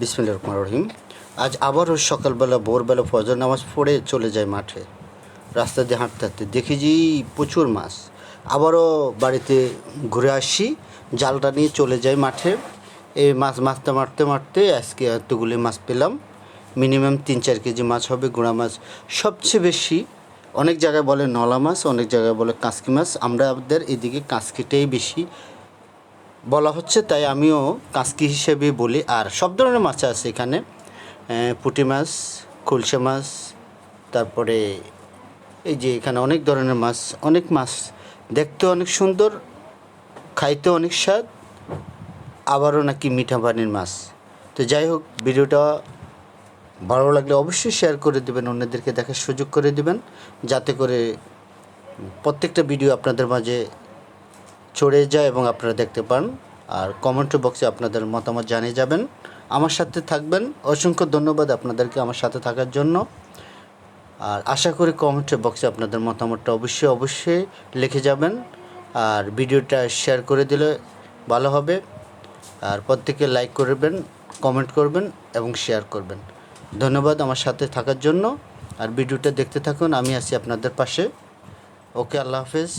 বিসমিল্লাহির রহমানির রহিম। আজ আবারও সকালবেলা ভোরবেলা ফজর নামাজ পড়ে চলে যায় মাঠে। রাস্তা দিয়ে হাঁটতে হাঁটতে দেখি যে প্রচুর মাছ। আবারও বাড়িতে ঘুরে আসি, জালটা নিয়ে চলে যাই মাঠে। এই মাছ মারতে মারতে মারতে আজকে এতগুলি মাছ পেলাম। মিনিমাম 3-4 কেজি মাছ হবে, গুঁড়া মাছ। সবচেয়ে বেশি অনেক জায়গায় বলে নলা মাছ, অনেক জায়গায় বলে কাঁচকি মাছ। আমাদের এদিকে কাঁচকিটাই বেশি বলা হচ্ছে, তাই আমিও কাঁচকি হিসেবে বলি। আর সব ধরনের মাছ আছে এখানে, পুঁটি মাছ, খুলশা মাছ, তারপরে এই যে এখানে অনেক ধরনের মাছ, অনেক মাছ দেখতে অনেক সুন্দর, খাইতে অনেক স্বাদ, আবারও নাকি মিঠা পানির মাছ। তো যাই হোক, ভিডিওটা ভালো লাগলে অবশ্যই শেয়ার করে দেবেন, অন্যদেরকে দেখার সুযোগ করে দেবেন, যাতে করে প্রত্যেকটা ভিডিও আপনাদের মাঝে ছড়ে যায় এবং আপনারা দেখতে পান। আর কমেন্ট বক্সে আপনাদের মতামত জানিয়ে যাবেন, আমার সাথে থাকবেন। অসংখ্য ধন্যবাদ আপনাদেরকে আমার সাথে থাকার জন্য। আর আশা করি কমেন্ট বক্সে আপনাদের মতামতটা অবশ্যই লিখে যাবেন। আর ভিডিওটা শেয়ার করে দিলে ভালো হবে। আর প্রত্যেকে লাইক করবেন, কমেন্ট করবেন এবং শেয়ার করবেন। ধন্যবাদ আমার সাথে থাকার জন্য। আর ভিডিওটা দেখতে থাকুন, আমি আছি আপনাদের পাশে। ওকে, আল্লাহ হাফেজ।